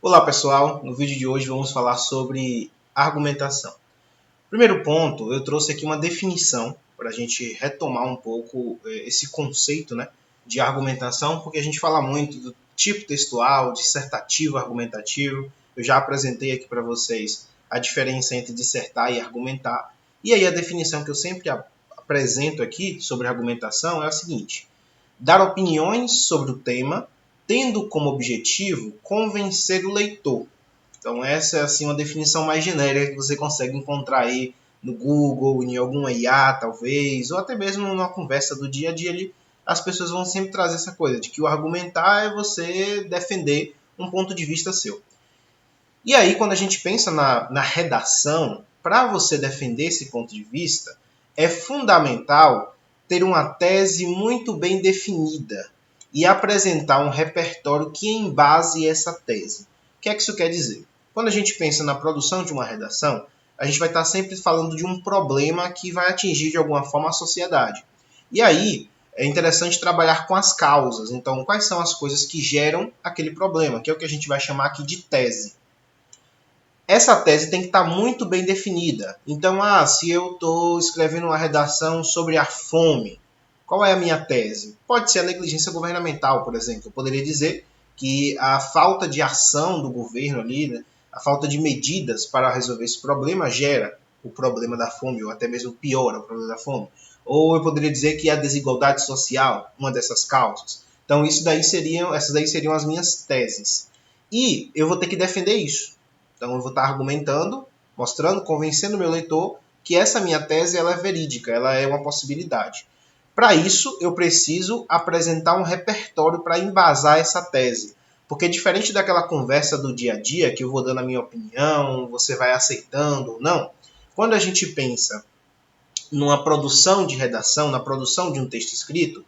Olá pessoal, no vídeo de hoje vamos falar sobre argumentação. Primeiro ponto, eu trouxe aqui uma definição para a gente retomar um pouco esse conceito, né, de argumentação, porque a gente fala muito do tipo textual, dissertativo, argumentativo. Eu já apresentei aqui para vocês a diferença entre dissertar e argumentar. E aí a definição que eu sempre apresento aqui sobre argumentação é a seguinte: dar opiniões sobre o tema, tendo como objetivo convencer o leitor. Então essa é assim uma definição mais genérica que você consegue encontrar aí no Google, em alguma IA talvez, ou até mesmo numa conversa do dia a dia ali, as pessoas vão sempre trazer essa coisa de que o argumentar é você defender um ponto de vista seu. E aí quando a gente pensa na redação, para você defender esse ponto de vista, é fundamental ter uma tese muito bem definida e apresentar um repertório que embase essa tese. O que é que isso quer dizer? Quando a gente pensa na produção de uma redação, a gente vai estar sempre falando de um problema que vai atingir de alguma forma a sociedade. E aí é interessante trabalhar com as causas. Então, quais são as coisas que geram aquele problema, que é o que a gente vai chamar aqui de tese. Essa tese tem que estar muito bem definida. Então, se eu estou escrevendo uma redação sobre a fome, qual é a minha tese? Pode ser a negligência governamental, por exemplo. Eu poderia dizer que a falta de ação do governo ali, né, a falta de medidas para resolver esse problema gera o problema da fome, ou até mesmo piora o problema da fome. Ou eu poderia dizer que a desigualdade social, uma dessas causas. Então, essas daí seriam as minhas teses. E eu vou ter que defender isso. Então eu vou estar argumentando, mostrando, convencendo o meu leitor que essa minha tese ela é verídica, ela é uma possibilidade. Para isso, eu preciso apresentar um repertório para embasar essa tese. Porque diferente daquela conversa do dia a dia, que eu vou dando a minha opinião, você vai aceitando ou não, quando a gente pensa numa produção de redação, na produção de um texto escrito,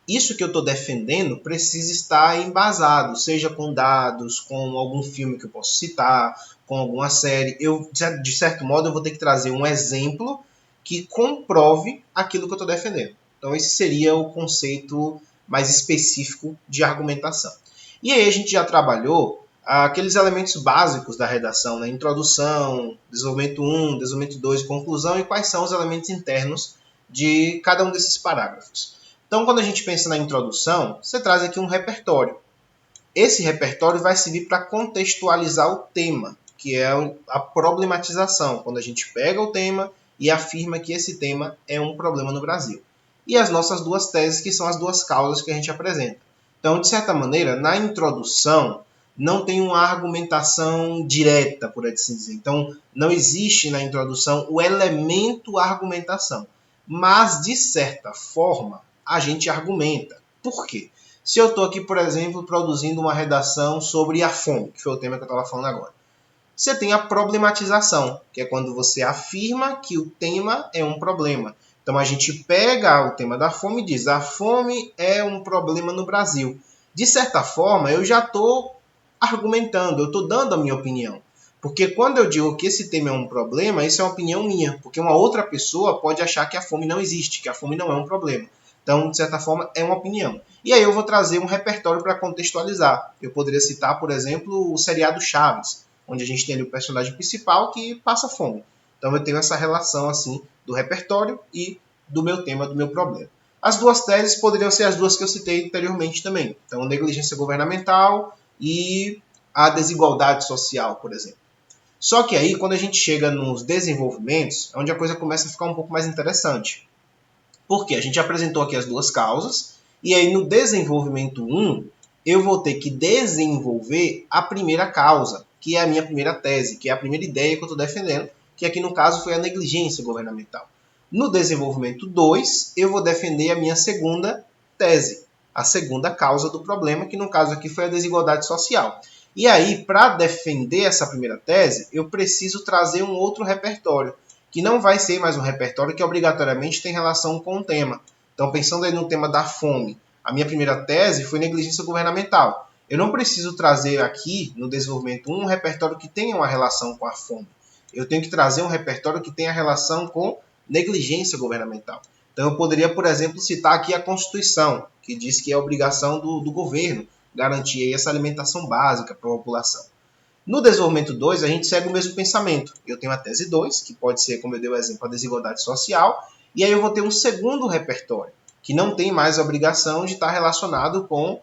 isso que eu estou defendendo precisa estar embasado, seja com dados, com algum filme que eu posso citar, com alguma série. Eu, de certo modo, eu vou ter que trazer um exemplo que comprove aquilo que eu estou defendendo. Então, esse seria o conceito mais específico de argumentação. E aí a gente já trabalhou aqueles elementos básicos da redação, né? Introdução, desenvolvimento 1, desenvolvimento 2 e conclusão, e quais são os elementos internos de cada um desses parágrafos. Então, quando a gente pensa na introdução, você traz aqui um repertório. Esse repertório vai servir para contextualizar o tema, que é a problematização, quando a gente pega o tema e afirma que esse tema é um problema no Brasil. E as nossas duas teses, que são as duas causas que a gente apresenta. Então, de certa maneira, na introdução, não tem uma argumentação direta, por assim dizer. Então, não existe na introdução o elemento argumentação. Mas, de certa forma, a gente argumenta. Por quê? Se eu estou aqui, por exemplo, produzindo uma redação sobre a fome, que foi o tema que eu estava falando agora, você tem a problematização, que é quando você afirma que o tema é um problema. Então a gente pega o tema da fome e diz: a fome é um problema no Brasil. De certa forma, eu já estou argumentando, eu estou dando a minha opinião. Porque quando eu digo que esse tema é um problema, isso é uma opinião minha. Porque uma outra pessoa pode achar que a fome não existe, que a fome não é um problema. Então, de certa forma, é uma opinião. E aí eu vou trazer um repertório para contextualizar. Eu poderia citar, por exemplo, o seriado Chaves, onde a gente tem ali o personagem principal que passa fome. Então eu tenho essa relação assim do repertório e do meu tema, do meu problema. As duas teses poderiam ser as duas que eu citei anteriormente também. Então, a negligência governamental e a desigualdade social, por exemplo. Só que aí, quando a gente chega nos desenvolvimentos, é onde a coisa começa a ficar um pouco mais interessante. Porque a gente apresentou aqui as duas causas, e aí no desenvolvimento 1, eu vou ter que desenvolver a primeira causa, que é a minha primeira tese, que é a primeira ideia que eu estou defendendo, que aqui no caso foi a negligência governamental. No desenvolvimento 2, eu vou defender a minha segunda tese, a segunda causa do problema, que no caso aqui foi a desigualdade social. E aí, para defender essa primeira tese, eu preciso trazer um outro repertório, que não vai ser mais um repertório que obrigatoriamente tem relação com o tema. Então, pensando aí no tema da fome, a minha primeira tese foi negligência governamental. Eu não preciso trazer aqui, no desenvolvimento 1, um repertório que tenha uma relação com a fome. Eu tenho que trazer um repertório que tenha relação com negligência governamental. Então, eu poderia, por exemplo, citar aqui a Constituição, que diz que é obrigação do governo garantir essa alimentação básica para a população. No desenvolvimento 2, a gente segue o mesmo pensamento. Eu tenho a tese 2, que pode ser, como eu dei o exemplo, a desigualdade social, e aí eu vou ter um segundo repertório, que não tem mais a obrigação de estar relacionado com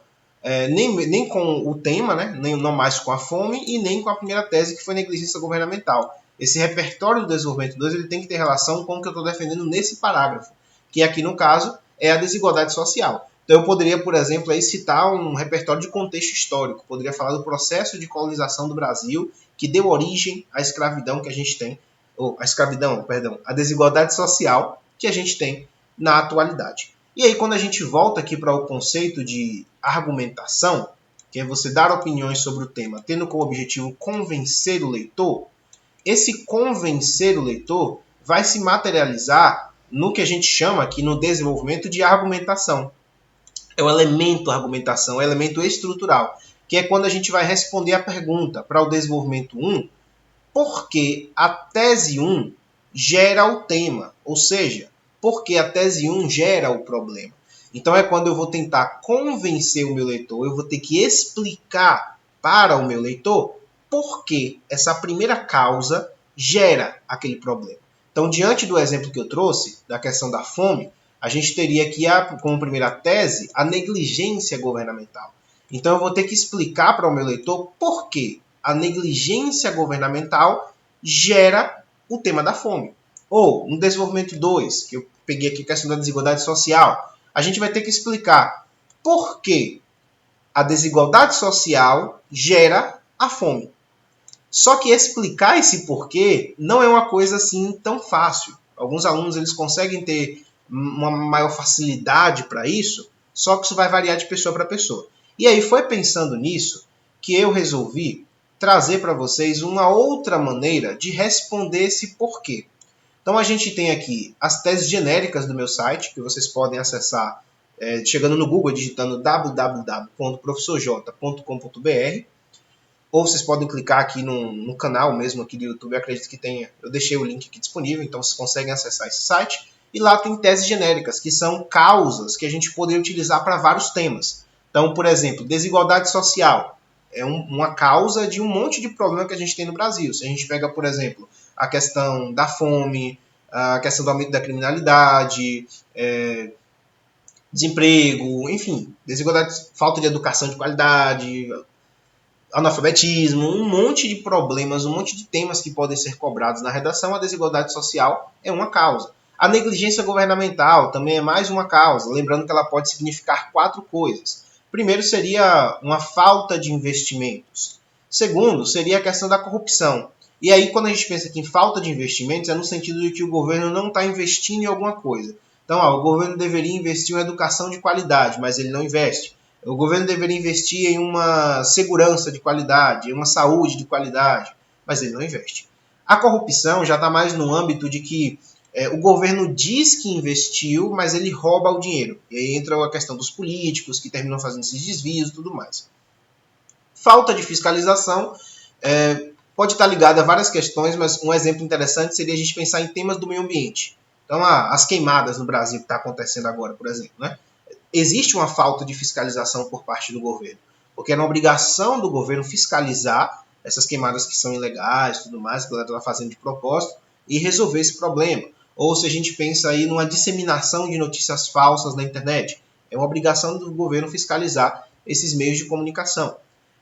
nem com o tema, né? Não mais com a fome, e nem com a primeira tese, que foi negligência governamental. Esse repertório do desenvolvimento 2 ele tem que ter relação com o que eu estou defendendo nesse parágrafo, que aqui no caso é a desigualdade social. Então eu poderia, por exemplo, aí citar um repertório de contexto histórico, poderia falar do processo de colonização do Brasil, que deu origem à escravidão que a gente tem, ou a desigualdade social que a gente tem na atualidade. E aí quando a gente volta aqui para o conceito de argumentação, que é você dar opiniões sobre o tema, tendo como objetivo convencer o leitor, esse convencer o leitor vai se materializar no que a gente chama aqui no desenvolvimento de argumentação. É o elemento argumentação, é o elemento estrutural, que é quando a gente vai responder a pergunta para o desenvolvimento 1, por que a tese 1 gera o tema, ou seja, por que a tese 1 gera o problema. Então é quando eu vou tentar convencer o meu leitor, eu vou ter que explicar para o meu leitor por que essa primeira causa gera aquele problema. Então, diante do exemplo que eu trouxe, da questão da fome, a gente teria aqui como primeira tese a negligência governamental. Então eu vou ter que explicar para o meu leitor por que a negligência governamental gera o tema da fome. Ou, no desenvolvimento 2, que eu peguei aqui a questão da desigualdade social, a gente vai ter que explicar por que a desigualdade social gera a fome. Só que explicar esse porquê não é uma coisa assim tão fácil. Alguns alunos eles conseguem ter uma maior facilidade para isso, só que isso vai variar de pessoa para pessoa. E aí foi pensando nisso que eu resolvi trazer para vocês uma outra maneira de responder esse porquê. Então a gente tem aqui as teses genéricas do meu site, que vocês podem acessar chegando no Google, digitando www.professorj.com.br, ou vocês podem clicar aqui no canal mesmo aqui do YouTube, eu acredito que tenha, eu deixei o link aqui disponível, então vocês conseguem acessar esse site. E lá tem teses genéricas, que são causas que a gente poderia utilizar para vários temas. Então, por exemplo, desigualdade social é uma causa de um monte de problema que a gente tem no Brasil. Se a gente pega, por exemplo, a questão da fome, a questão do aumento da criminalidade, desemprego, enfim, desigualdade, falta de educação de qualidade, analfabetismo, um monte de problemas, um monte de temas que podem ser cobrados na redação, a desigualdade social é uma causa. A negligência governamental também é mais uma causa, lembrando que ela pode significar 4 coisas. Primeiro seria uma falta de investimentos. Segundo, seria a questão da corrupção. E aí, quando a gente pensa aqui em falta de investimentos, é no sentido de que o governo não está investindo em alguma coisa. Então, o governo deveria investir em uma educação de qualidade, mas ele não investe. O governo deveria investir em uma segurança de qualidade, em uma saúde de qualidade, mas ele não investe. A corrupção já está mais no âmbito de que o governo diz que investiu, mas ele rouba o dinheiro. E aí entra a questão dos políticos, que terminam fazendo esses desvios e tudo mais. Falta de fiscalização pode estar ligada a várias questões, mas um exemplo interessante seria a gente pensar em temas do meio ambiente. Então, as queimadas no Brasil que está acontecendo agora, por exemplo, né? Existe uma falta de fiscalização por parte do governo, porque é uma obrigação do governo fiscalizar essas queimadas que são ilegais e tudo mais, que ela está fazendo de propósito, e resolver esse problema. Ou se a gente pensa aí numa disseminação de notícias falsas na internet, é uma obrigação do governo fiscalizar esses meios de comunicação.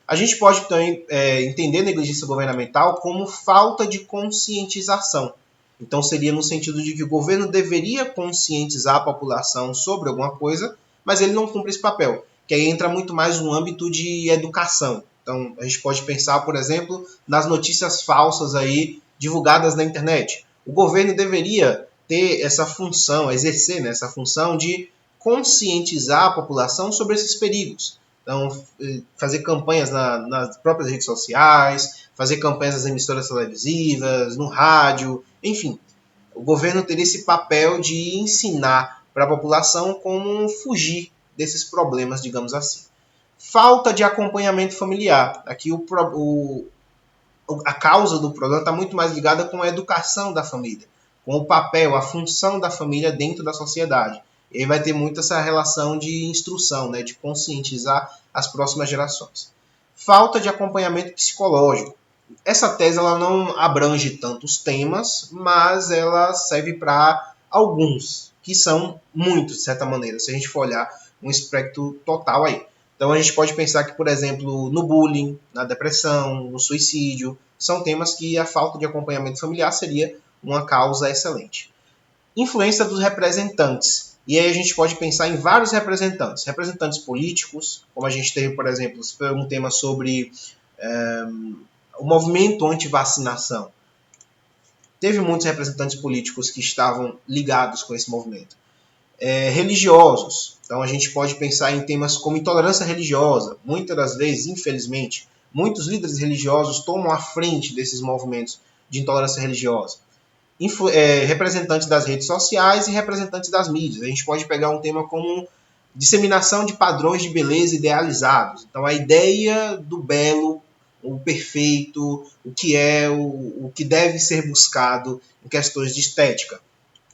A gente pode também entender negligência governamental como falta de conscientização. Então seria no sentido de que o governo deveria conscientizar a população sobre alguma coisa, mas ele não cumpre esse papel, que aí entra muito mais no âmbito de educação. Então, a gente pode pensar, por exemplo, nas notícias falsas aí divulgadas na internet. O governo deveria ter essa função, exercer essa função de conscientizar a população sobre esses perigos. Então, fazer campanhas nas próprias redes sociais, fazer campanhas nas emissoras televisivas, no rádio, enfim. O governo teria esse papel de ensinar para a população como fugir desses problemas, digamos assim. Falta de acompanhamento familiar. Aqui a causa do problema está muito mais ligada com a educação da família, com o papel, a função da família dentro da sociedade. E aí vai ter muito essa relação de instrução, de conscientizar as próximas gerações. Falta de acompanhamento psicológico. essa tese ela não abrange tantos temas, mas ela serve para alguns, que são muitos, de certa maneira, se a gente for olhar um espectro total aí. Então a gente pode pensar que, por exemplo, no bullying, na depressão, no suicídio, são temas que a falta de acompanhamento familiar seria uma causa excelente. Influência dos representantes. E aí a gente pode pensar em vários representantes. Representantes políticos, como a gente teve, por exemplo, um tema sobre o movimento anti-vacinação. Teve muitos representantes políticos que estavam ligados com esse movimento. Religiosos. Então a gente pode pensar em temas como intolerância religiosa. Muitas das vezes, infelizmente, muitos líderes religiosos tomam a frente desses movimentos de intolerância religiosa. Representantes das redes sociais e representantes das mídias. A gente pode pegar um tema como disseminação de padrões de beleza idealizados. Então a ideia do belo, o perfeito, o que é, o que deve ser buscado em questões de estética.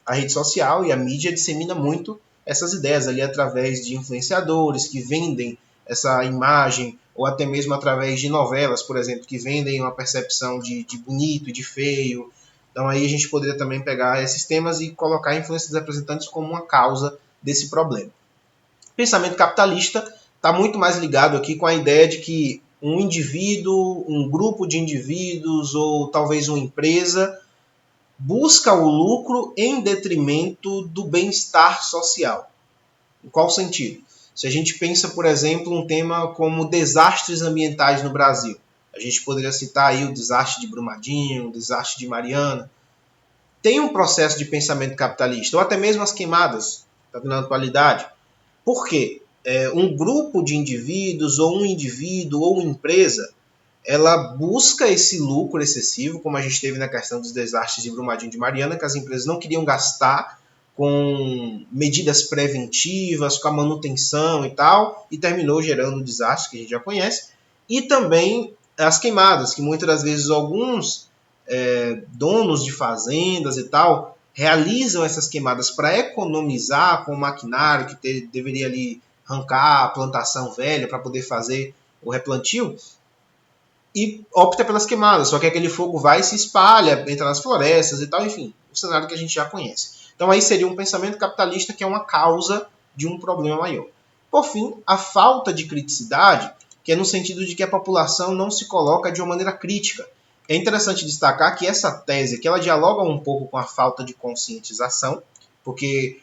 A rede social e a mídia dissemina muito essas ideias ali através de influenciadores que vendem essa imagem, ou até mesmo através de novelas, por exemplo, que vendem uma percepção de bonito e de feio. Então aí a gente poderia também pegar esses temas e colocar a influência dos representantes como uma causa desse problema. O pensamento capitalista está muito mais ligado aqui com a ideia de que um indivíduo, um grupo de indivíduos ou talvez uma empresa busca o lucro em detrimento do bem-estar social. Em qual sentido? Se a gente pensa, por exemplo, um tema como desastres ambientais no Brasil, a gente poderia citar aí o desastre de Brumadinho, o desastre de Mariana. Tem um processo de pensamento capitalista, ou até mesmo as queimadas, na atualidade. Por quê? Um grupo de indivíduos, ou um indivíduo, ou uma empresa, ela busca esse lucro excessivo, como a gente teve na questão dos desastres de Brumadinho e de Mariana, que as empresas não queriam gastar com medidas preventivas, com a manutenção e tal, e terminou gerando um desastre que a gente já conhece. E também as queimadas, que muitas das vezes alguns donos de fazendas e tal realizam essas queimadas para economizar com o maquinário que deveria ali arrancar a plantação velha para poder fazer o replantio, e opta pelas queimadas, só que aquele fogo vai e se espalha, entra nas florestas e tal, enfim, o cenário que a gente já conhece. Então aí seria um pensamento capitalista que é uma causa de um problema maior. Por fim, a falta de criticidade, que é no sentido de que a população não se coloca de uma maneira crítica. É interessante destacar que essa tese, que ela dialoga um pouco com a falta de conscientização, porque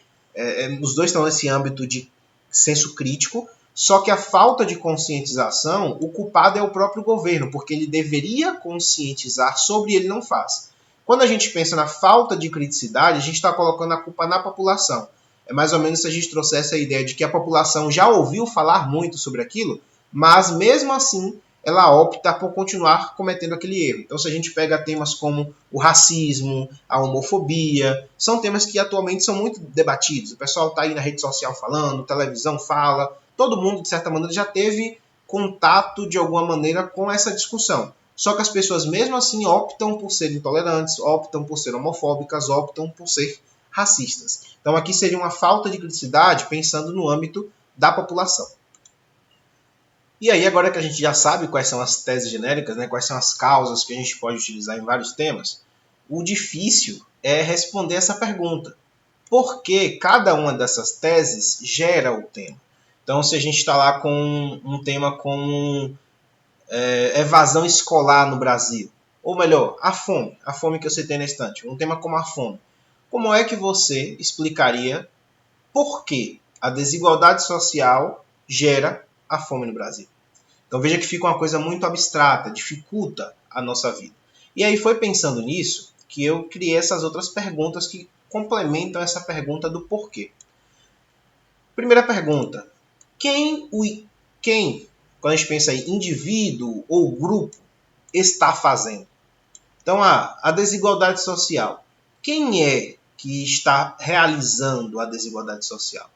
os dois estão nesse âmbito de senso crítico, só que a falta de conscientização, o culpado é o próprio governo, porque ele deveria conscientizar sobre e ele não faz. Quando a gente pensa na falta de criticidade, a gente está colocando a culpa na população. É mais ou menos se a gente trouxesse a ideia de que a população já ouviu falar muito sobre aquilo, mas mesmo assim ela opta por continuar cometendo aquele erro. Então, se a gente pega temas como o racismo, a homofobia, são temas que atualmente são muito debatidos. O pessoal está aí na rede social falando, televisão fala, todo mundo, de certa maneira, já teve contato de alguma maneira com essa discussão. Só que as pessoas, mesmo assim, optam por ser intolerantes, optam por ser homofóbicas, optam por ser racistas. Então, aqui seria uma falta de criticidade pensando no âmbito da população. E aí, agora que a gente já sabe quais são as teses genéricas, né, quais são as causas que a gente pode utilizar em vários temas, o difícil é responder essa pergunta. Por que cada uma dessas teses gera o tema? Então, se a gente está lá com um tema como evasão escolar no Brasil, ou melhor, a fome que eu citei na estante, um tema como a fome, como é que você explicaria por que a desigualdade social gera a fome no Brasil? Então veja que fica uma coisa muito abstrata, dificulta a nossa vida. E aí foi pensando nisso que eu criei essas outras perguntas que complementam essa pergunta do porquê. Primeira pergunta: quem, quando a gente pensa em indivíduo ou grupo, está fazendo? Então, a desigualdade social. Quem é que está realizando a desigualdade social?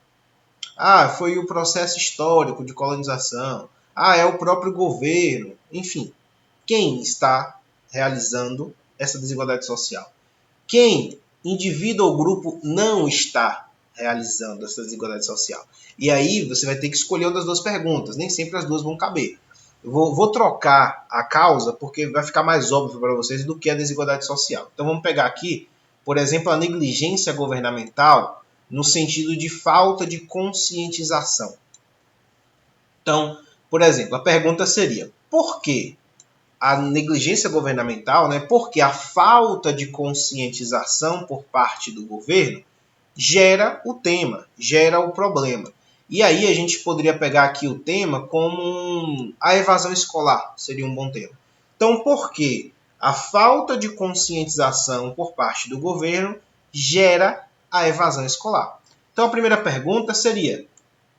Foi o processo histórico de colonização. É o próprio governo. Enfim, quem está realizando essa desigualdade social? Quem, indivíduo ou grupo, não está realizando essa desigualdade social? E aí você vai ter que escolher uma das duas perguntas. Nem sempre as duas vão caber. Eu vou trocar a causa porque vai ficar mais óbvio para vocês do que a desigualdade social. Então vamos pegar aqui, por exemplo, a negligência governamental no sentido de falta de conscientização. Então, por exemplo, a pergunta seria: por que a negligência governamental, né, porque a falta de conscientização por parte do governo gera o tema, gera o problema? E aí a gente poderia pegar aqui o tema como a evasão escolar, seria um bom tema. Então, por que a falta de conscientização por parte do governo gera a evasão escolar? Então, a primeira pergunta seria: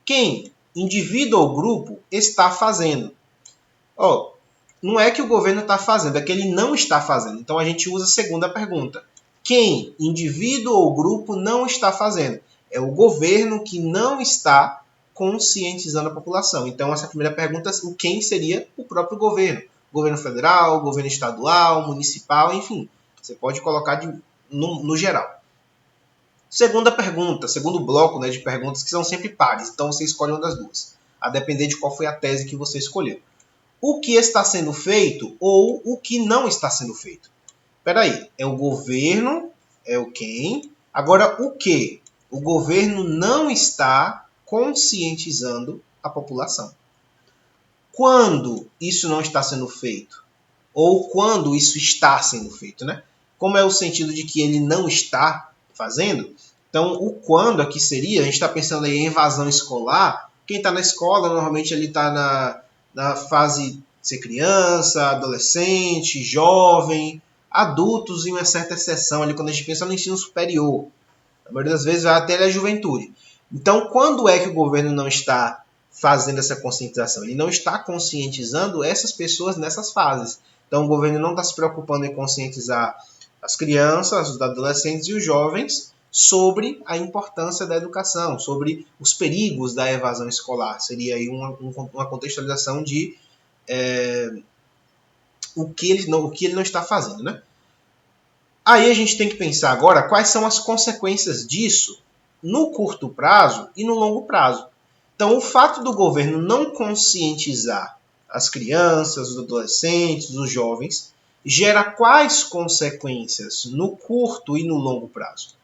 quem, indivíduo ou grupo, está fazendo? Não é que o governo está fazendo, é que ele não está fazendo. Então a gente usa a segunda pergunta. Quem, indivíduo ou grupo, não está fazendo? É o governo que não está conscientizando a população. Então essa primeira pergunta, o quem seria o próprio governo? Governo federal, governo estadual, municipal, enfim. Você pode colocar no geral. Segunda pergunta, segundo bloco, né, de perguntas que são sempre pares. Então você escolhe uma das duas, a depender de qual foi a tese que você escolheu. O que está sendo feito ou o que não está sendo feito? Espera aí, é o governo, é o quem. Agora, o que? O governo não está conscientizando a população. Quando isso não está sendo feito? Ou quando isso está sendo feito, né? Como é o sentido de que ele não está fazendo? Então, o quando aqui seria, a gente está pensando aí em evasão escolar. Quem está na escola, normalmente ele está na fase de ser criança, adolescente, jovem, adultos em uma certa exceção, ali quando a gente pensa no ensino superior. Na maioria das vezes vai até a juventude. Então, quando é que o governo não está fazendo essa conscientização? Ele não está conscientizando essas pessoas nessas fases. Então, o governo não está se preocupando em conscientizar as crianças, os adolescentes e os jovens sobre a importância da educação, sobre os perigos da evasão escolar. Seria aí uma contextualização de o que ele não está fazendo, né? Aí a gente tem que pensar agora quais são as consequências disso no curto prazo e no longo prazo. Então, o fato do governo não conscientizar as crianças, os adolescentes, os jovens, gera quais consequências no curto e no longo prazo?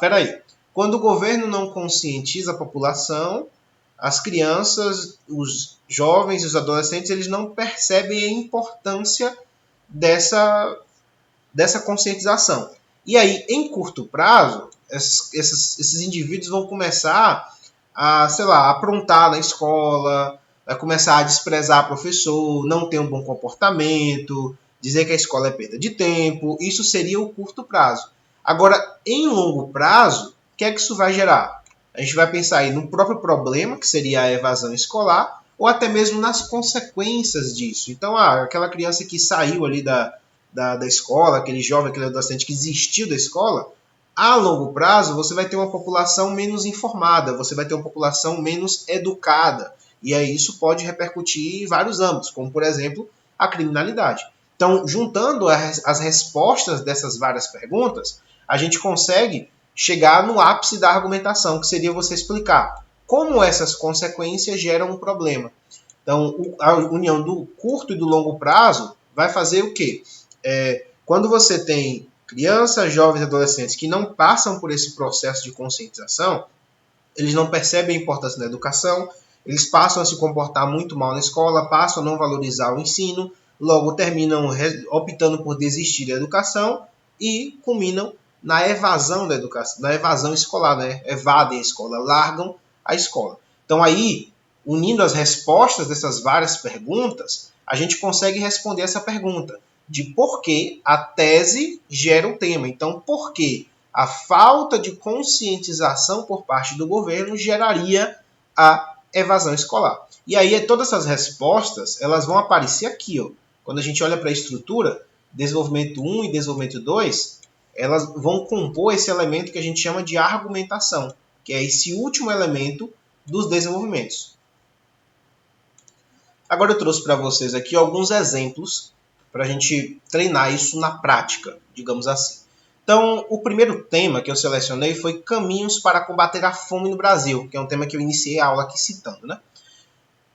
Peraí. Quando o governo não conscientiza a população, as crianças, os jovens e os adolescentes, eles não percebem a importância dessa conscientização. E aí, em curto prazo, esses indivíduos vão começar a, sei lá, aprontar na escola, vai começar a desprezar professor, não ter um bom comportamento, dizer que a escola é perda de tempo. Isso seria o curto prazo. Agora, em longo prazo, o que é que isso vai gerar? A gente vai pensar aí no próprio problema, que seria a evasão escolar, ou até mesmo nas consequências disso. Então, aquela criança que saiu ali da escola, aquele jovem, aquele adolescente que desistiu da escola, a longo prazo você vai ter uma população menos informada, você vai ter uma população menos educada. E aí isso pode repercutir em vários âmbitos, como por exemplo a criminalidade. Então, juntando as respostas dessas várias perguntas, a gente consegue chegar no ápice da argumentação, que seria você explicar como essas consequências geram um problema. Então, a união do curto e do longo prazo vai fazer o quê? Quando você tem crianças, jovens e adolescentes que não passam por esse processo de conscientização, eles não percebem a importância da educação, eles passam a se comportar muito mal na escola, passam a não valorizar o ensino, logo terminam optando por desistir da educação e culminam na evasão da educação, na evasão escolar, né? Evadem a escola, largam a escola. Então aí, unindo as respostas dessas várias perguntas, a gente consegue responder essa pergunta de por que a tese gera o tema. Então, por que a falta de conscientização por parte do governo geraria a evasão escolar? E aí, todas essas respostas elas vão aparecer aqui. Quando a gente olha para a estrutura, desenvolvimento 1 e desenvolvimento 2, elas vão compor esse elemento que a gente chama de argumentação, que é esse último elemento dos desenvolvimentos. Agora eu trouxe para vocês aqui alguns exemplos para a gente treinar isso na prática, digamos assim. Então, o primeiro tema que eu selecionei foi caminhos para combater a fome no Brasil, que é um tema que eu iniciei a aula aqui citando, né?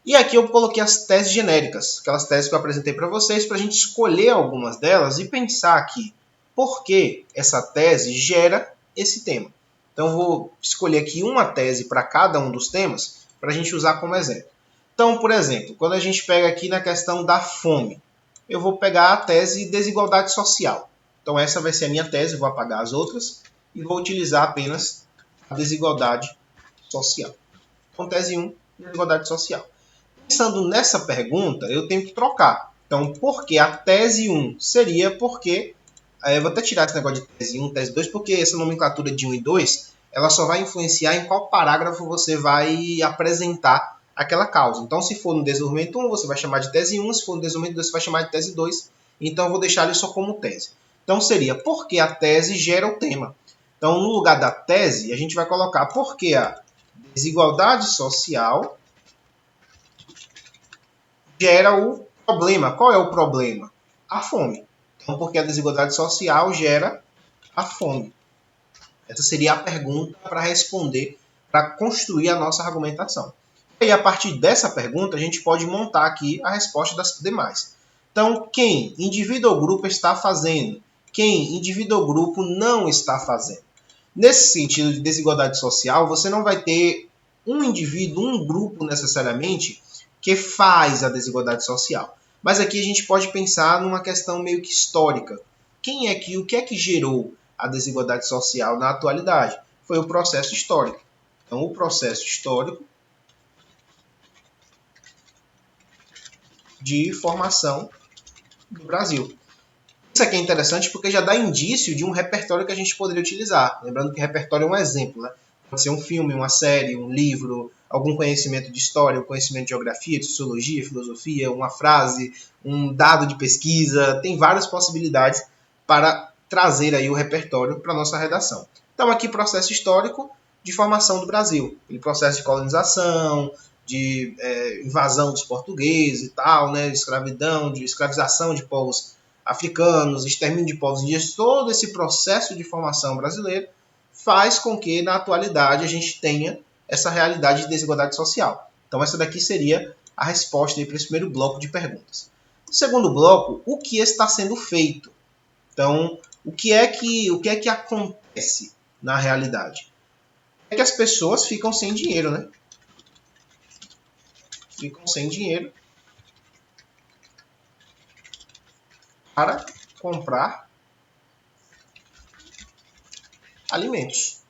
E aqui eu coloquei as teses genéricas, aquelas teses que eu apresentei para vocês, para a gente escolher algumas delas e pensar aqui por que essa tese gera esse tema. Então eu vou escolher aqui uma tese para cada um dos temas para a gente usar como exemplo. Então, por exemplo, quando a gente pega aqui na questão da fome, eu vou pegar a tese desigualdade social. Então essa vai ser a minha tese, vou apagar as outras e vou utilizar apenas a desigualdade social. Então, tese 1, desigualdade social. Pensando nessa pergunta, eu tenho que trocar. Então, por que a tese 1 seria porque... eu vou até tirar esse negócio de tese 1, tese 2, porque essa nomenclatura de 1 e 2, ela só vai influenciar em qual parágrafo você vai apresentar aquela causa. Então, se for no desenvolvimento 1, você vai chamar de tese 1, se for no desenvolvimento 2, você vai chamar de tese 2. Então, eu vou deixar ele só como tese. Então, seria por que a tese gera o tema. Então, no lugar da tese, a gente vai colocar por que a desigualdade social gera o problema. Qual é o problema? A fome. Então, porque a desigualdade social gera a fome. Essa seria a pergunta para responder, para construir a nossa argumentação. E a partir dessa pergunta, a gente pode montar aqui a resposta das demais. Então, quem indivíduo ou grupo está fazendo? Quem indivíduo ou grupo não está fazendo? Nesse sentido de desigualdade social, você não vai ter um indivíduo, um grupo necessariamente que faz a desigualdade social. Mas aqui a gente pode pensar numa questão meio que histórica. O que é que gerou a desigualdade social na atualidade? Foi o processo histórico. Então, o processo histórico de formação do Brasil. Isso aqui é interessante porque já dá indício de um repertório que a gente poderia utilizar. Lembrando que repertório é um exemplo, né? Pode ser um filme, uma série, um livro, algum conhecimento de história, um conhecimento de geografia, de sociologia, filosofia, uma frase, um dado de pesquisa. Tem várias possibilidades para trazer aí o repertório para a nossa redação. Então, aqui processo histórico de formação do Brasil. Aquele processo de colonização, de invasão dos portugueses e tal, né? Escravidão, de escravização de povos africanos, extermínio de povos indígenas, todo esse processo de formação brasileiro faz com que, na atualidade, a gente tenha essa realidade de desigualdade social. Então, essa daqui seria a resposta para esse primeiro bloco de perguntas. No segundo bloco, o que está sendo feito? Então, o que é que acontece na realidade? É que as pessoas ficam sem dinheiro, né? Ficam sem dinheiro para comprar alimentos.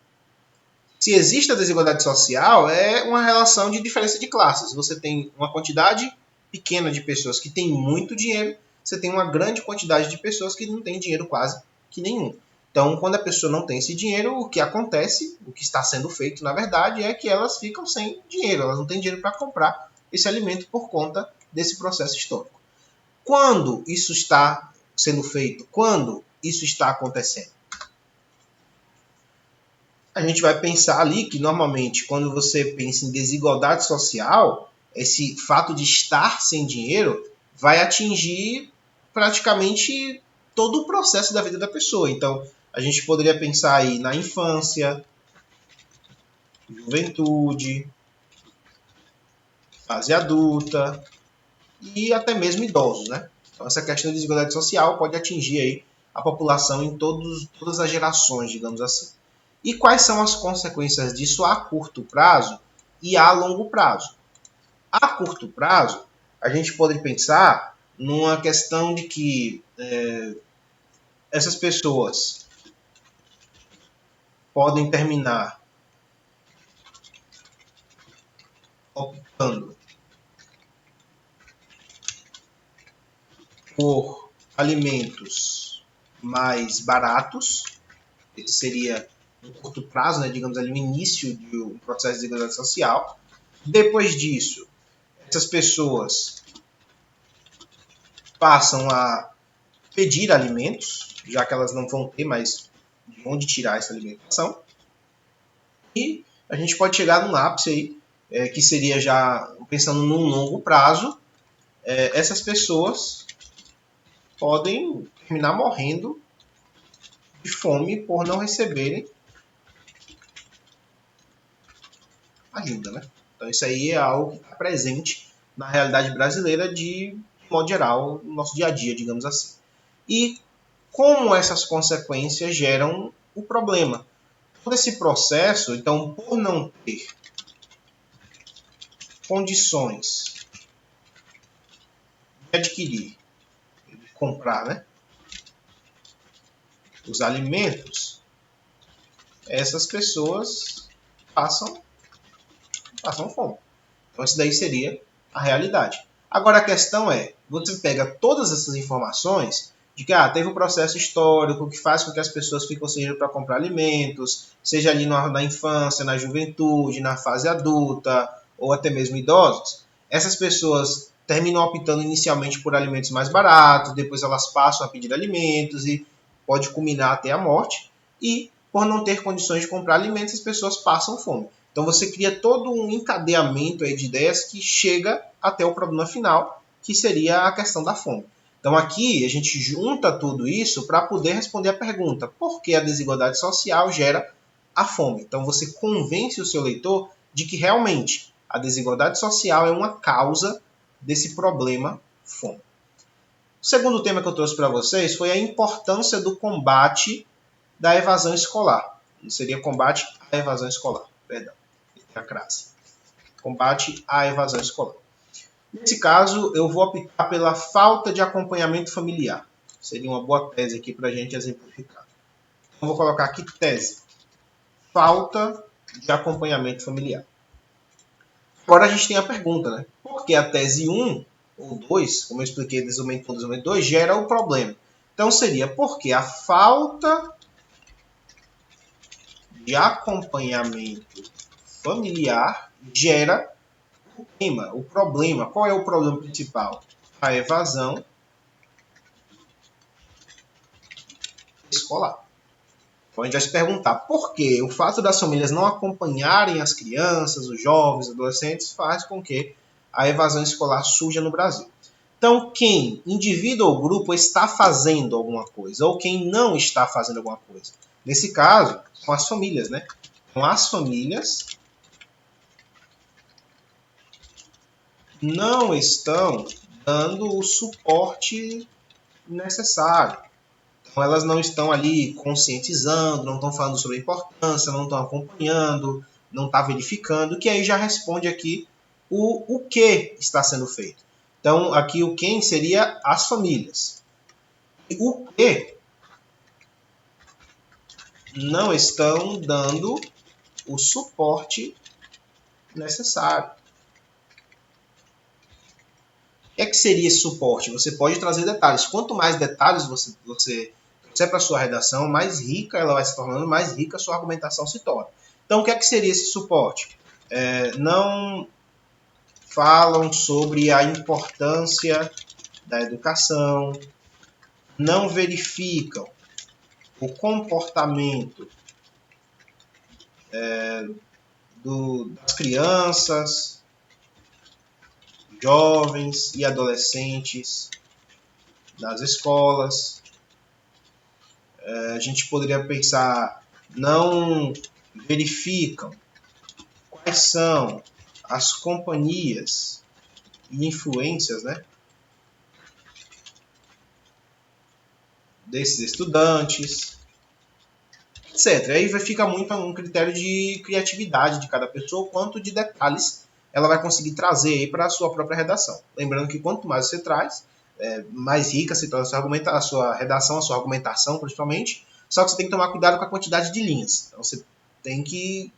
Se existe a desigualdade social, é uma relação de diferença de classes. Você tem uma quantidade pequena de pessoas que têm muito dinheiro, você tem uma grande quantidade de pessoas que não têm dinheiro quase que nenhum. Então, quando a pessoa não tem esse dinheiro, o que acontece, o que está sendo feito, na verdade, é que elas ficam sem dinheiro. Elas não têm dinheiro para comprar esse alimento por conta desse processo histórico. Quando isso está sendo feito? Quando isso está acontecendo? A gente vai pensar ali que, normalmente, quando você pensa em desigualdade social, esse fato de estar sem dinheiro vai atingir praticamente todo o processo da vida da pessoa. Então, a gente poderia pensar aí na infância, juventude, fase adulta e até mesmo idosos, né? Então, essa questão de desigualdade social pode atingir aí a população em todas as gerações, digamos assim. E quais são as consequências disso a curto prazo e a longo prazo? A curto prazo, a gente pode pensar numa questão de que essas pessoas podem terminar optando por alimentos mais baratos. Esse seria no curto prazo, né, digamos ali, o início de um processo de desigualdade social. Depois disso, essas pessoas passam a pedir alimentos, já que elas não vão ter mais de onde tirar essa alimentação. E a gente pode chegar num ápice aí, que seria já, pensando num longo prazo, essas pessoas podem terminar morrendo de fome por não receberem ajuda, né? Então isso aí é algo que está presente na realidade brasileira de modo geral, no nosso dia a dia, digamos assim. E como essas consequências geram o problema. Todo esse processo, então, por não ter condições de adquirir, de comprar, né, os alimentos, essas pessoas passam fome. Então, isso daí seria a realidade. Agora, a questão é, você pega todas essas informações de que teve um processo histórico que faz com que as pessoas fiquem sem para comprar alimentos, seja ali na infância, na juventude, na fase adulta, ou até mesmo idosos. Essas pessoas terminam optando inicialmente por alimentos mais baratos, depois elas passam a pedir alimentos e pode culminar até a morte. E, por não ter condições de comprar alimentos, as pessoas passam fome. Então você cria todo um encadeamento aí de ideias que chega até o problema final, que seria a questão da fome. Então aqui a gente junta tudo isso para poder responder a pergunta: por que a desigualdade social gera a fome? Então você convence o seu leitor de que realmente a desigualdade social é uma causa desse problema fome. O segundo tema que eu trouxe para vocês foi a importância do combate da evasão escolar. Não seria combate à evasão escolar, perdão. A crase. Combate à evasão escolar. Nesse caso, eu vou optar pela falta de acompanhamento familiar. Seria uma boa tese aqui para a gente exemplificar. Então, vou colocar aqui tese. Falta de acompanhamento familiar. Agora a gente tem a pergunta, né? Por que a tese 1 ou 2, como eu expliquei, desenvolvimento 1 desenvolvimento 2, gera o problema? Então seria porque a falta de acompanhamento familiar gera o problema. Qual é o problema principal? A evasão escolar. Então a gente vai se perguntar por que o fato das famílias não acompanharem as crianças, os jovens, os adolescentes, faz com que a evasão escolar surja no Brasil. Então, quem, indivíduo ou grupo, está fazendo alguma coisa, ou quem não está fazendo alguma coisa? Nesse caso, são as famílias, né? Então, as famílias não estão dando o suporte necessário. Então, elas não estão ali conscientizando, não estão falando sobre a importância, não estão acompanhando, não estão verificando, que aí já responde aqui o que está sendo feito. Então, aqui o quem seria as famílias. E o que não estão dando o suporte necessário. O que seria esse suporte? Você pode trazer detalhes. Quanto mais detalhes você trouxer para a sua redação, mais rica ela vai se tornando, mais rica a sua argumentação se torna. Então, o que seria esse suporte? Não falam sobre a importância da educação, não verificam o comportamento das crianças, jovens e adolescentes nas escolas. A gente poderia pensar, não verificam quais são as companhias e influências, né, desses estudantes, etc. Aí vai ficar muito um critério de criatividade de cada pessoa, quanto de detalhes ela vai conseguir trazer para a sua própria redação. Lembrando que quanto mais você traz, mais rica se torna a sua redação, a sua argumentação, principalmente. Só que você tem que tomar cuidado com a quantidade de linhas. Então você tem que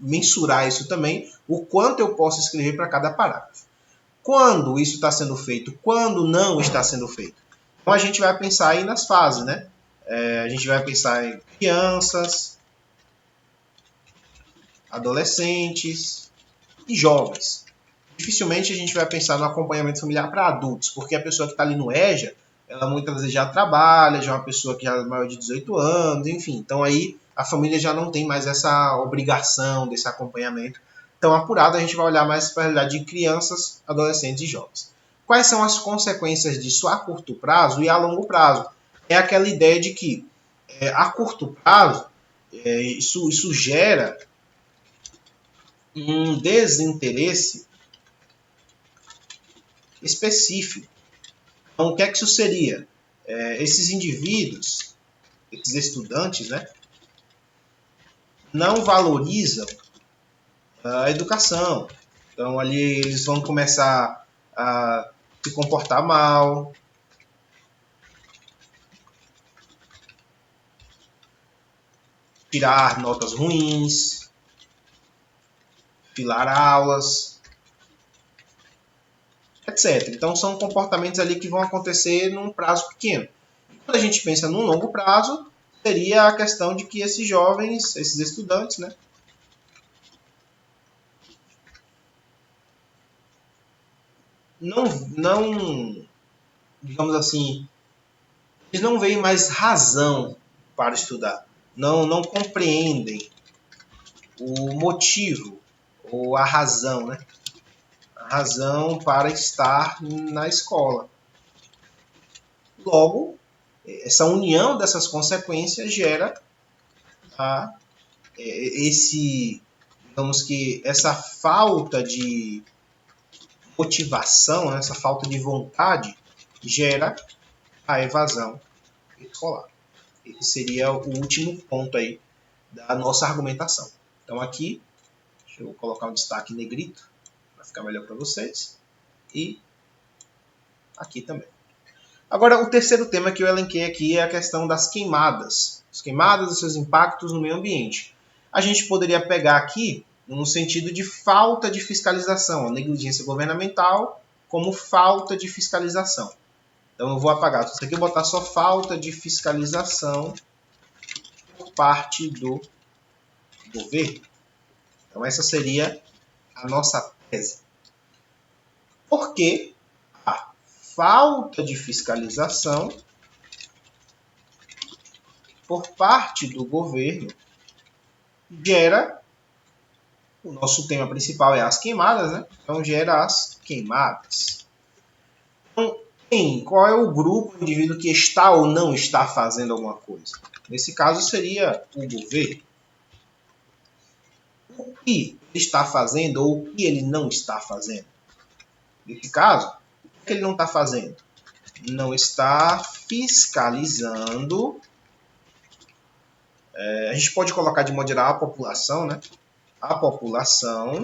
mensurar isso também, o quanto eu posso escrever para cada parágrafo. Quando isso está sendo feito, quando não está sendo feito. Então a gente vai pensar aí nas fases, né? A gente vai pensar em crianças, adolescentes e jovens. Dificilmente a gente vai pensar no acompanhamento familiar para adultos, porque a pessoa que está ali no EJA, ela muitas vezes já trabalha, já é uma pessoa que já é maior de 18 anos, enfim. Então aí a família já não tem mais essa obrigação desse acompanhamento. Então, apurado, a gente vai olhar mais para a realidade de crianças, adolescentes e jovens. Quais são as consequências disso a curto prazo e a longo prazo? É aquela ideia de que a curto prazo isso gera um desinteresse específico. Então, o que é que isso seria? Esses indivíduos, esses estudantes, né, não valorizam a educação. Então, ali eles vão começar a se comportar mal, tirar notas ruins, filar aulas, etc. Então, são comportamentos ali que vão acontecer num prazo pequeno. Quando a gente pensa num longo prazo, seria a questão de que esses jovens, esses estudantes, né, não, digamos assim, eles não veem mais razão para estudar, não compreendem o motivo ou a razão, né? A razão para estar na escola. Logo, essa união dessas consequências gera a, digamos que essa falta de motivação, essa falta de vontade gera a evasão escolar. Esse seria o último ponto aí da nossa argumentação. Então aqui, deixa eu colocar um destaque negrito para ficar melhor para vocês. E aqui também. Agora, o terceiro tema que eu elenquei aqui é a questão das queimadas. As queimadas e seus impactos no meio ambiente. A gente poderia pegar aqui no sentido de falta de fiscalização, a negligência governamental como falta de fiscalização. Então eu vou apagar tudo isso aqui e botar só falta de fiscalização por parte do governo. Então essa seria a nossa tese. Porque a falta de fiscalização por parte do governo gera, o nosso tema principal é as queimadas, né? Então gera as queimadas. Então, qual é o grupo, o indivíduo que está ou não está fazendo alguma coisa? Nesse caso seria o governo. O que ele está fazendo ou o que ele não está fazendo? Nesse caso, o que ele não está fazendo? Não está fiscalizando. A gente pode colocar de modo geral a população, né? A população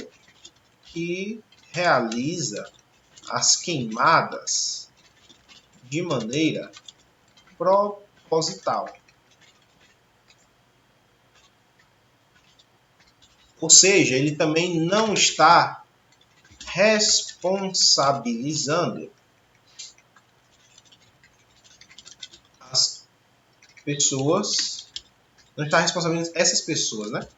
que realiza as queimadas de maneira proposital. Ou seja, ele também não está responsabilizando as pessoas, não está responsabilizando essas pessoas, né?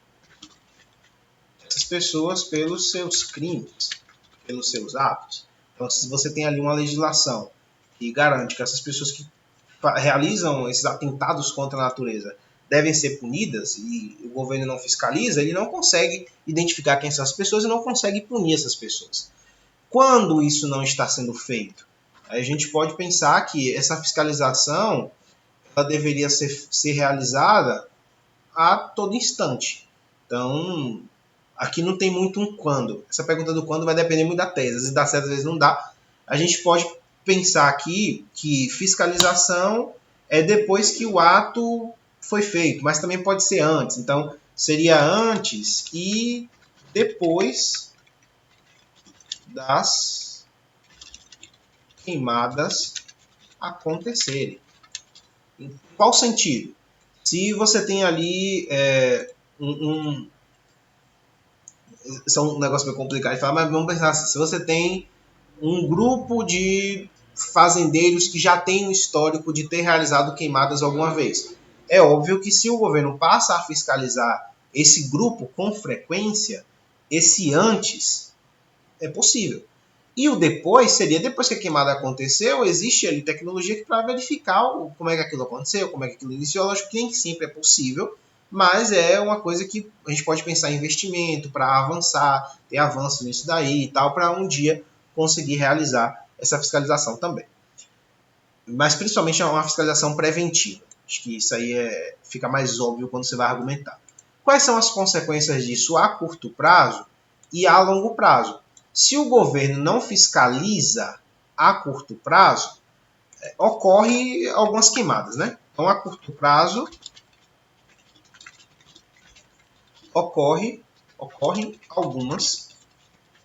Essas pessoas pelos seus crimes, pelos seus atos. Então, se você tem ali uma legislação que garante que essas pessoas que realizam esses atentados contra a natureza devem ser punidas e o governo não fiscaliza, ele não consegue identificar quem são as pessoas e não consegue punir essas pessoas. Quando isso não está sendo feito, a gente pode pensar que essa fiscalização ela deveria ser realizada a todo instante. Então, aqui não tem muito um quando. Essa pergunta do quando vai depender muito da tese. Às vezes dá certo, às vezes não dá. A gente pode pensar aqui que fiscalização é depois que o ato foi feito, mas também pode ser antes. Então, seria antes e depois das queimadas acontecerem. Em qual sentido? Se você tem ali isso é um negócio meio complicado de falar, mas vamos pensar assim, se você tem um grupo de fazendeiros que já tem um histórico de ter realizado queimadas alguma vez. É óbvio que se o governo passa a fiscalizar esse grupo com frequência, esse antes é possível. E o depois seria, depois que a queimada aconteceu, existe ali tecnologia para verificar como é que aquilo aconteceu, como é que aquilo iniciou. Lógico que nem sempre é possível, mas é uma coisa que a gente pode pensar em investimento para avançar, ter avanço nisso daí e tal, para um dia conseguir realizar essa fiscalização também. Mas principalmente é uma fiscalização preventiva. Acho que isso aí fica mais óbvio quando você vai argumentar. Quais são as consequências disso a curto prazo e a longo prazo? Se o governo não fiscaliza a curto prazo, ocorre algumas queimadas, né? Então, a curto prazo, ocorrem algumas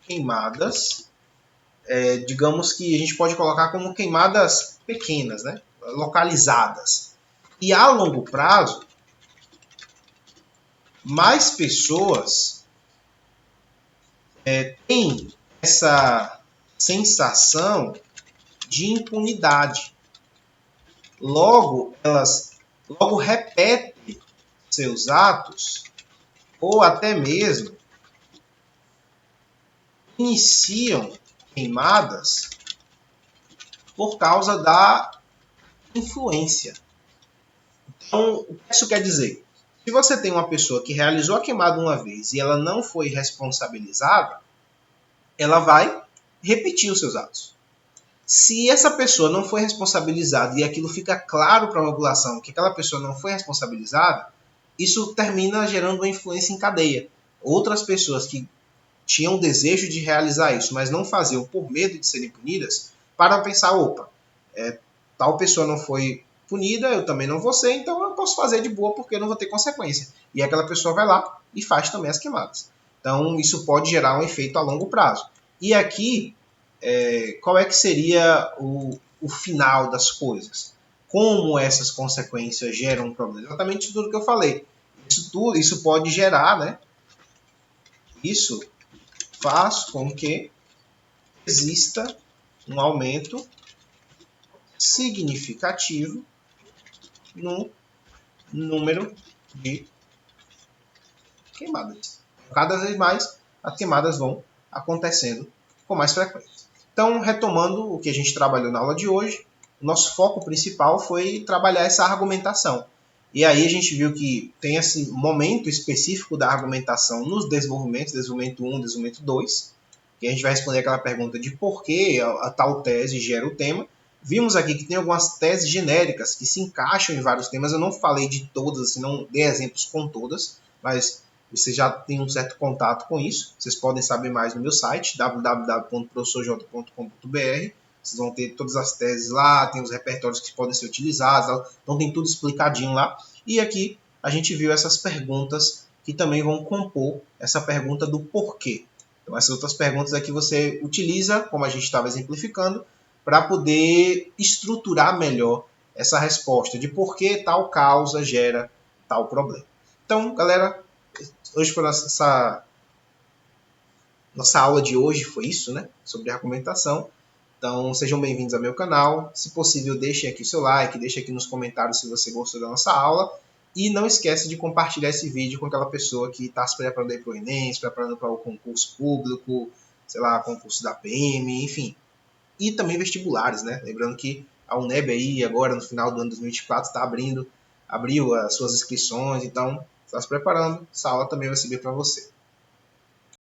queimadas, digamos que a gente pode colocar como queimadas pequenas, né? Localizadas. E a longo prazo, mais pessoas têm essa sensação de impunidade. Logo, elas repetem seus atos ou até mesmo iniciam queimadas por causa da influência. Então, o que isso quer dizer? Se você tem uma pessoa que realizou a queimada uma vez e ela não foi responsabilizada, ela vai repetir os seus atos. Se essa pessoa não foi responsabilizada e aquilo fica claro para a população que aquela pessoa não foi responsabilizada, isso termina gerando uma influência em cadeia. Outras pessoas que tinham o desejo de realizar isso, mas não faziam por medo de serem punidas, param a pensar, opa, tal pessoa não foi punida, eu também não vou ser, então eu posso fazer de boa porque eu não vou ter consequência. E aquela pessoa vai lá e faz também as queimadas. Então isso pode gerar um efeito a longo prazo. E aqui, qual é que seria o final das coisas? Como essas consequências geram um problema? Exatamente tudo que eu falei. Isso pode gerar, né? Isso faz com que exista um aumento significativo no número de queimadas. Cada vez mais as queimadas vão acontecendo com mais frequência. Então, retomando o que a gente trabalhou na aula de hoje, o nosso foco principal foi trabalhar essa argumentação. E aí a gente viu que tem esse momento específico da argumentação nos desenvolvimentos, desenvolvimento 1, desenvolvimento 2, que a gente vai responder aquela pergunta de por que a tal tese gera o tema. Vimos aqui que tem algumas teses genéricas que se encaixam em vários temas. Eu não falei de todas, assim, não dei exemplos com todas, mas você já tem um certo contato com isso. Vocês podem saber mais no meu site, www.professorj.com.br. Vocês vão ter todas as teses lá, tem os repertórios que podem ser utilizados, então tem tudo explicadinho lá. E aqui a gente viu essas perguntas que também vão compor essa pergunta do porquê. Então essas outras perguntas aqui você utiliza, como a gente estava exemplificando, para poder estruturar melhor essa resposta de por que tal causa gera tal problema. Então, galera, hoje foi nossa aula de hoje, foi isso, né? Sobre argumentação. Então, sejam bem-vindos ao meu canal. Se possível, deixem aqui o seu like, deixem aqui nos comentários se você gostou da nossa aula. E não esqueça de compartilhar esse vídeo com aquela pessoa que está se preparando aí para o Enem, se preparando para o concurso público, sei lá, concurso da PM, enfim. E também vestibulares, né? Lembrando que a UNEB aí, agora no final do ano 2024, abriu as suas inscrições, então está se preparando, essa aula também vai servir para você.